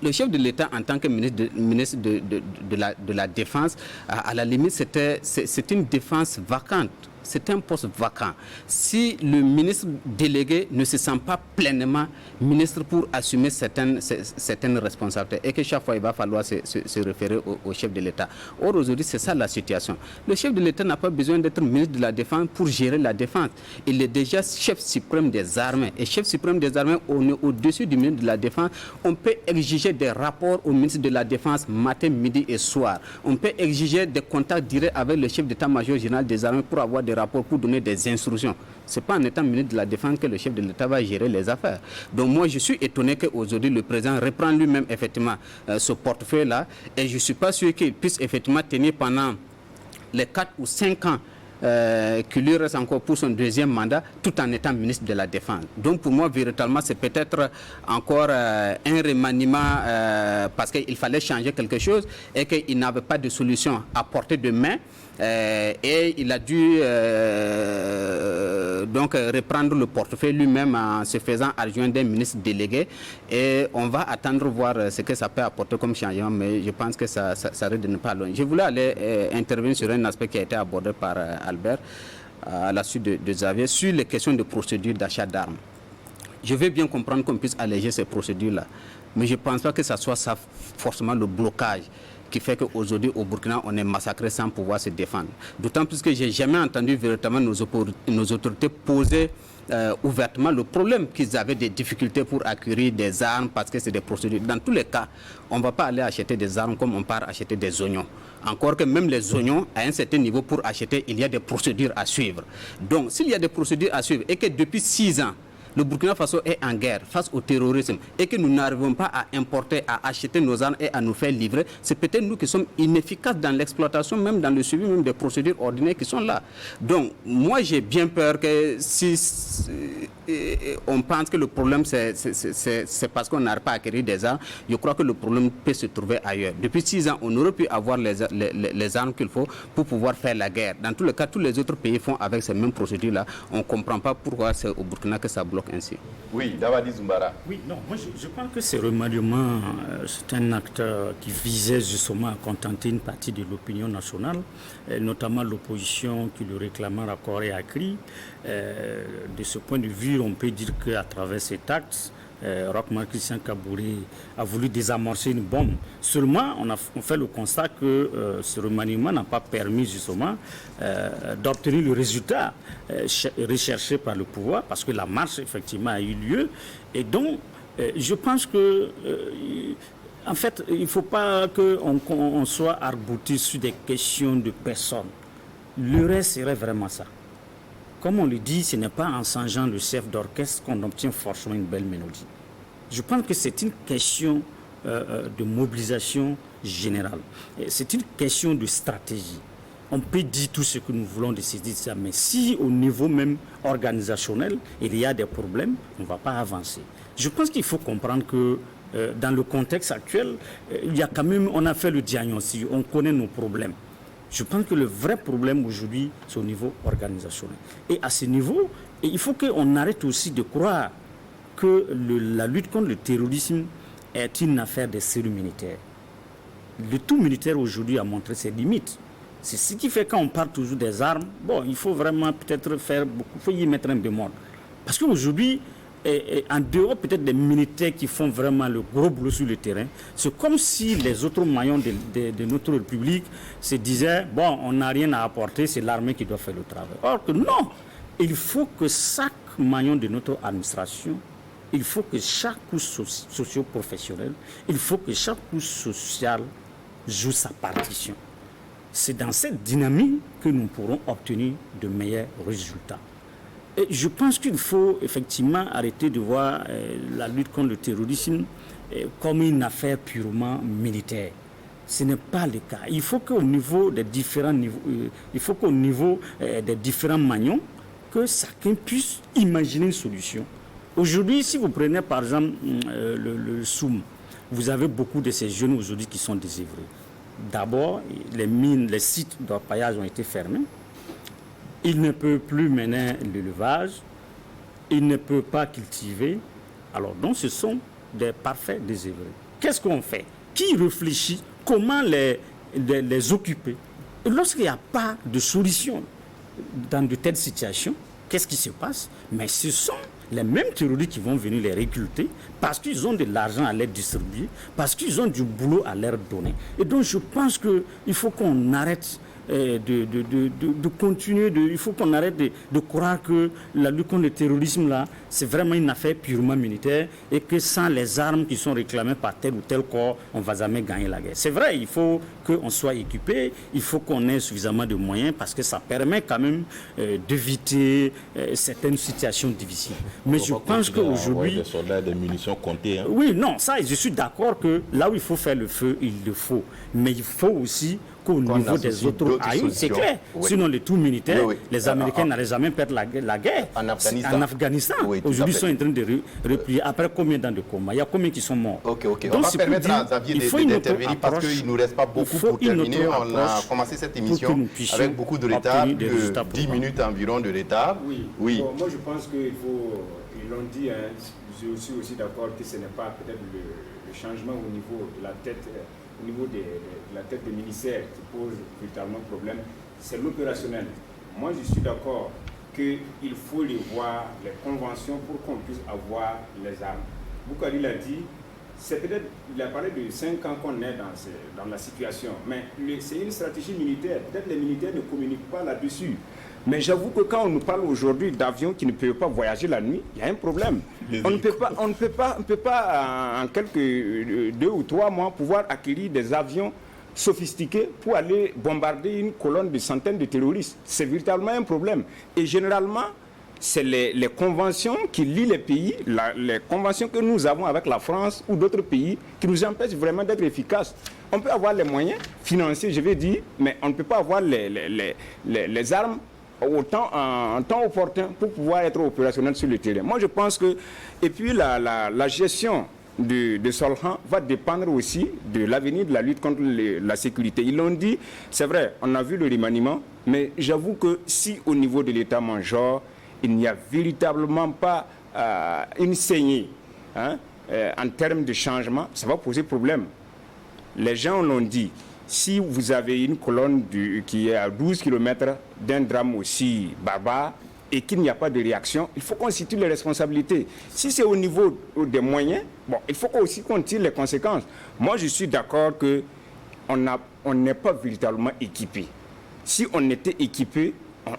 Le chef de l'État, en tant que ministre de la Défense, à la limite, c'est une défense vacante. c'est un poste vacant. Si le ministre délégué ne se sent pas pleinement ministre pour assumer certaines responsabilités et que chaque fois il va falloir se référer au chef de l'État. Or aujourd'hui c'est ça la situation. Le chef de l'État n'a pas besoin d'être ministre de la Défense pour gérer la défense. Il est déjà chef suprême des armées. Et chef suprême des armées, on est au-dessus du ministre de la Défense. On peut exiger des rapports au ministre de la Défense matin, midi et soir. On peut exiger des contacts directs avec le chef d'état-major général des armées pour avoir des rapports, pour donner des instructions. Ce n'est pas en étant ministre de la Défense que le chef de l'État va gérer les affaires. Donc moi, je suis étonné qu'aujourd'hui, le président reprend lui-même effectivement ce portefeuille-là. Et je ne suis pas sûr qu'il puisse effectivement tenir pendant les 4 ou 5 ans qui lui reste encore pour son deuxième mandat, tout en étant ministre de la Défense. Donc pour moi, véritablement, c'est peut-être encore un remaniement parce qu'il fallait changer quelque chose et qu'il n'avait pas de solution à portée de main. Et il a dû donc reprendre le portefeuille lui-même en se faisant adjoint d'un ministre délégué. Et on va attendre voir ce que ça peut apporter comme changement, mais je pense que ça risque de ne pas loin. Je voulais aller intervenir sur un aspect qui a été abordé par Albert à la suite de Xavier sur les questions de procédure d'achat d'armes. Je veux bien comprendre qu'on puisse alléger ces procédures-là, mais je ne pense pas que ça soit ça forcément le blocage qui fait qu'aujourd'hui au Burkina on est massacré sans pouvoir se défendre. D'autant plus que je n'ai jamais entendu véritablement nos autorités poser ouvertement le problème qu'ils avaient des difficultés pour acquérir des armes parce que c'est des procédures. Dans tous les cas, on ne va pas aller acheter des armes comme on part acheter des oignons. Encore que même les oignons, à un certain niveau pour acheter, il y a des procédures à suivre. Donc s'il y a des procédures à suivre et que depuis 6 ans, le Burkina Faso est en guerre face au terrorisme et que nous n'arrivons pas à importer, à acheter nos armes et à nous faire livrer, c'est peut-être nous qui sommes inefficaces dans l'exploitation, même dans le suivi même des procédures ordinaires qui sont là. Donc, moi, j'ai bien peur que si on pense que le problème, c'est parce qu'on n'arrive pas à acquérir des armes, je crois que le problème peut se trouver ailleurs. Depuis 6 ans, on aurait pu avoir les armes qu'il faut pour pouvoir faire la guerre. Dans tous les cas, tous les autres pays font avec ces mêmes procédures-là. On ne comprend pas pourquoi c'est au Burkina que ça bloque ainsi. Oui, Dawadi Zumbara. Oui, non, moi je pense que ce remaniement, c'est un acte qui visait justement à contenter une partie de l'opinion nationale, notamment l'opposition qui le réclamait à corps et à cri. De ce point de vue, on peut dire qu'à travers cet acte, Roch-Marc Christian Kaboré a voulu désamorcer une bombe. Seulement, on fait le constat que ce remaniement n'a pas permis justement d'obtenir le résultat recherché par le pouvoir, parce que la marche effectivement a eu lieu. Et donc, je pense que, en fait, il ne faut pas qu'on soit arbouté sur des questions de personnes. Le reste serait vraiment ça. Comme on le dit, ce n'est pas en changeant le chef d'orchestre qu'on obtient forcément une belle mélodie. Je pense que c'est une question de mobilisation générale. C'est une question de stratégie. On peut dire tout ce que nous voulons de ça, mais si au niveau même organisationnel, il y a des problèmes, on ne va pas avancer. Je pense qu'il faut comprendre que dans le contexte actuel, il y a quand même, on a fait le diagnostic, on connaît nos problèmes. Je pense que le vrai problème aujourd'hui, c'est au niveau organisationnel. Et à ce niveau, il faut qu'on arrête aussi de croire que la lutte contre le terrorisme est une affaire des cellules militaires. Le tout militaire aujourd'hui a montré ses limites. C'est ce qui fait quand on parle toujours des armes, bon, il faut vraiment peut-être faire beaucoup, il faut y mettre un bémol. Parce qu'aujourd'hui, en dehors peut-être des militaires qui font vraiment le gros boulot sur le terrain, c'est comme si les autres maillons de notre République se disaient, bon, on n'a rien à apporter, c'est l'armée qui doit faire le travail. Or que non, il faut que chaque maillon de notre administration, il faut que chaque couche socio-professionnelle, il faut que chaque couche sociale joue sa partition. C'est dans cette dynamique que nous pourrons obtenir de meilleurs résultats. Et je pense qu'il faut effectivement arrêter de voir la lutte contre le terrorisme comme une affaire purement militaire. Ce n'est pas le cas. Il faut qu'au niveau des différents niveaux, des différents maillons, que chacun puisse imaginer une solution. Aujourd'hui, si vous prenez par exemple le Soum, vous avez beaucoup de ces jeunes aujourd'hui qui sont désœuvrés. D'abord, les mines, les sites d'orpaillage ont été fermés. Il ne peut plus mener l'élevage, il ne peut pas cultiver. Alors donc ce sont des parfaits désœuvrés. Qu'est-ce qu'on fait? Qui réfléchit? Comment les occuper? Et lorsqu'il n'y a pas de solution, dans de telles situations, qu'est-ce qui se passe? Mais ce sont les mêmes terroristes qui vont venir les recruter parce qu'ils ont de l'argent à leur distribuer, parce qu'ils ont du boulot à leur donner. Et donc je pense qu'il faut qu'on arrête de continuer, il faut qu'on arrête de croire que la lutte contre le terrorisme, là, c'est vraiment une affaire purement militaire et que sans les armes qui sont réclamées par tel ou tel corps, on ne va jamais gagner la guerre. C'est vrai, il faut qu'on soit équipé, il faut qu'on ait suffisamment de moyens parce que ça permet quand même d'éviter certaines situations difficiles. Mais je pense qu'aujourd'hui... Des soldats, des munitions comptées. Hein. Oui, non, ça, je suis d'accord que là où il faut faire le feu, il le faut. Mais il faut aussi qu'au niveau des autres aïeux, c'est clair. Oui. Sinon, les tout militaires, les Américains n'allaient jamais perdre la guerre. En Afghanistan. Oui, aujourd'hui, ils sont en train de replier. Après combien d'années de coma? Il y a combien qui sont morts? Ok. Donc, on va permettre à Xavier d'intervenir parce qu'il ne nous reste pas beaucoup pour terminer. On a commencé cette émission avec beaucoup de retard, 10 minutes environ de retard. Oui. Bon, moi, je pense qu'il faut... Ils l'ont dit, hein, je suis aussi d'accord que ce n'est pas peut-être le changement au niveau de la tête... Au niveau de la tête des ministères qui pose véritablement problème, c'est l'opérationnel. Moi, je suis d'accord qu'il faut les voir, les conventions, pour qu'on puisse avoir les armes. Boukari l'a dit, c'est peut-être, il a parlé de 5 ans qu'on est dans la situation, mais c'est une stratégie militaire. Peut-être les militaires ne communiquent pas là-dessus. Mais j'avoue que quand on nous parle aujourd'hui d'avions qui ne peuvent pas voyager la nuit, il y a un problème. On ne peut pas en quelques 2 ou 3 mois pouvoir acquérir des avions sophistiqués pour aller bombarder une colonne de centaines de terroristes. C'est véritablement un problème. Et généralement, c'est les conventions qui lient les pays, les conventions que nous avons avec la France ou d'autres pays qui nous empêchent vraiment d'être efficaces. On peut avoir les moyens financiers, je vais dire, mais on ne peut pas avoir les armes en temps opportun pour pouvoir être opérationnel sur le terrain. Moi, je pense que... Et puis, la gestion de Solhan va dépendre aussi de l'avenir de la lutte contre la sécurité. Ils l'ont dit, c'est vrai, on a vu le remaniement, mais j'avoue que si au niveau de l'état-major, il n'y a véritablement pas une saignée en termes de changement, ça va poser problème. Les gens l'ont dit. Si vous avez une colonne qui est à 12 km d'un drame aussi barbare et qu'il n'y a pas de réaction, il faut qu'on situe les responsabilités. Si c'est au niveau des moyens, bon, il faut aussi qu'on tire les conséquences. Moi, je suis d'accord qu'on n'est pas véritablement équipé. Si on était équipé,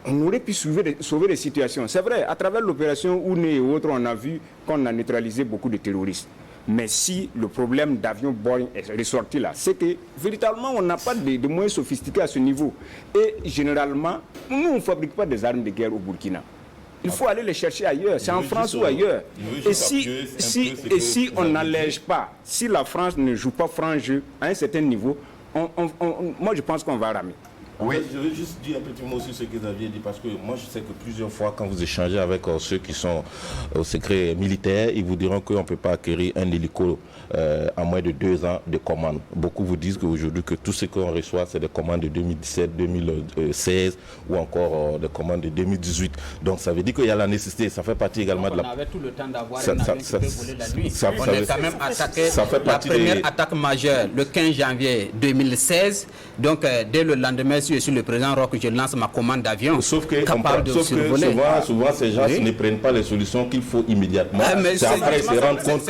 on aurait pu sauver les situations. C'est vrai, à travers l'opération Oune et autres, on a vu qu'on a neutralisé beaucoup de terroristes. Mais si le problème d'avion Boeing est ressorti là, c'est que véritablement on n'a pas de moyens sophistiqués à ce niveau. Et généralement, nous on ne fabrique pas des armes de guerre au Burkina. Il faut aller les chercher ailleurs, c'est en France ou ailleurs. Et si on n'allège pas, si la France ne joue pas franc jeu à un certain niveau, moi je pense qu'on va ramer. Oui. Je veux juste dire un petit mot sur ce que vous aviez dit, parce que moi je sais que plusieurs fois quand vous échangez avec ceux qui sont au secret militaire, ils vous diront qu'on ne peut pas acquérir un hélico en moins de 2 ans de commande. Beaucoup vous disent qu'aujourd'hui que tout ce qu'on reçoit c'est des commandes de 2017, 2016 ou encore des commandes de 2018. Donc ça veut dire qu'il y a la nécessité, ça fait partie également de la... On avait tout le temps d'avoir un avion qui peut voler la nuit. On est quand même attaqué la première attaque majeure le 15 janvier 2016. Donc dès le lendemain, si je suis le président Roch, je lance ma commande d'avion. Sauf que souvent ces gens ne prennent pas les solutions qu'il faut immédiatement. C'est après ils se rendent compte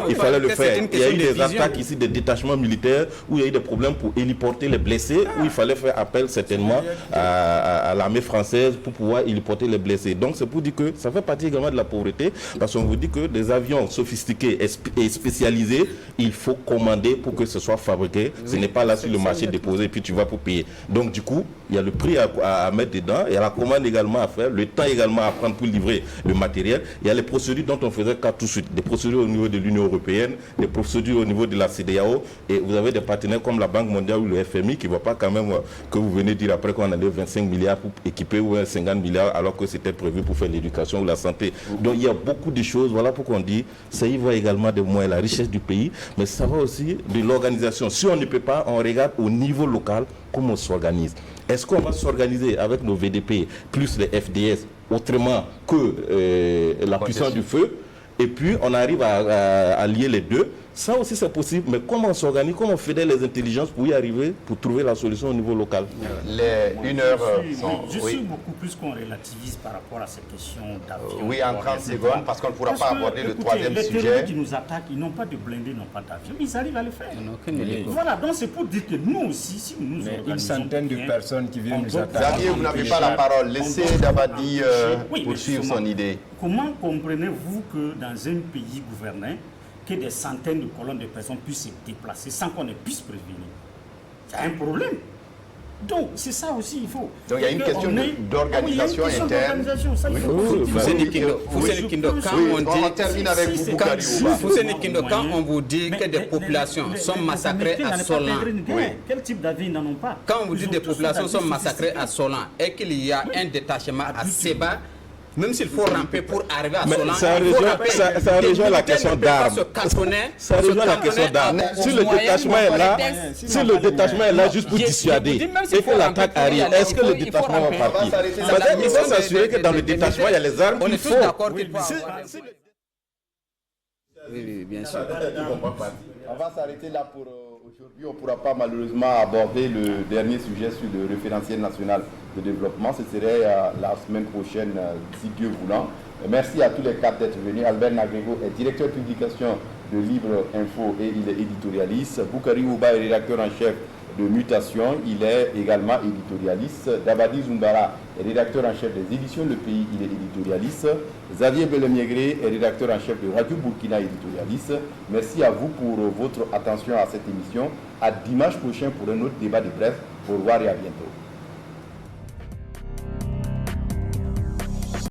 qu'il fallait le faire. Il y a eu des attaques ici, des détachements militaires où il y a eu des problèmes pour héliporter les blessés, où il fallait faire appel certainement à l'armée française pour pouvoir héliporter les blessés. Donc c'est pour dire que ça fait partie également de la pauvreté, parce qu'on vous dit que des avions sophistiqués et spécialisés, il faut commander pour que ce soit fabriqué. Ce n'est pas là sur le marché déposé et puis tu vas pour payer. Donc du coup, il y a le prix à mettre dedans, il y a la commande également à faire, le temps également à prendre pour livrer le matériel. Il y a les procédures dont on faisait cas tout de suite, des procédures au niveau de l'Union européenne, des procédures au niveau de la CEDEAO, et vous avez des partenaires comme la Banque mondiale ou le FMI qui ne voient pas quand même que vous venez dire après qu'on a 25 milliards pour équiper ou 50 milliards alors que c'était prévu pour faire l'éducation ou la santé. Donc il y a beaucoup de choses, voilà pourquoi on dit, ça y va également de moins la richesse du pays, mais ça va aussi de l'organisation. Si on ne peut pas, on regarde au niveau local comment on s'organise. Est-ce qu'on va s'organiser avec nos VDP plus les FDS autrement que la puissance du feu? Et puis on arrive à lier les deux. Ça aussi c'est possible, mais comment on s'organise, comment on fédère les intelligences pour y arriver, pour trouver la solution au niveau local? Je suis beaucoup plus qu'on relativise par rapport à ces questions d'avion. Oui, en 30 secondes, parce qu'on ne pourra pas aborder le troisième les sujet. terroristes qui nous attaquent, ils n'ont pas de blindés, ils n'ont pas d'avion. Ils arrivent à le faire. Voilà, donc c'est pour dire que nous aussi, si nous nous organisons une centaine de personnes qui viennent nous attaquer. Xavier, vous n'avez pas la parole. Laissez Dabadi poursuivre son idée. Comment comprenez-vous que dans un pays gouverné, que des centaines de colonnes de personnes puissent se déplacer sans qu'on ne puisse prévenir? C'est un problème. Donc, c'est ça aussi, il faut. Donc, il y a une question d'organisation interne. On termine avec vous, quand on vous dit que des populations sont massacrées à Solan, quel type d'avis ils n'en ont pas? Quand on vous dit que des populations sont massacrées à Solan et qu'il y a un détachement à Seba, même s'il faut ramper pour arriver à Solan, ça rejoint la question d'armes. Ça rejoint la question d'armes. Si le détachement est là, juste pour dissuader et que l'attaque arrive, est-ce que le détachement va partir? Il faut s'assurer que dans le détachement, il y a les armes. On est tous d'accord qu'il faut avoir. Oui, bien sûr. On va s'arrêter là pour aujourd'hui. On ne pourra pas malheureusement aborder le dernier sujet sur le référentiel national de développement. Ce serait la semaine prochaine, si Dieu voulant. Merci à tous les quatre d'être venus. Albert Nagrego est directeur de publication de Libre Info et il est éditorialiste. Boukari Ouba est rédacteur en chef de Mutation, il est également éditorialiste. Dabadi Zumbara est rédacteur en chef des éditions Le Pays, il est éditorialiste. Xavier Belemiégré est rédacteur en chef de Radio Burkina, éditorialiste. Merci à vous pour votre attention à cette émission. À dimanche prochain pour un autre débat de presse. Au revoir et à bientôt.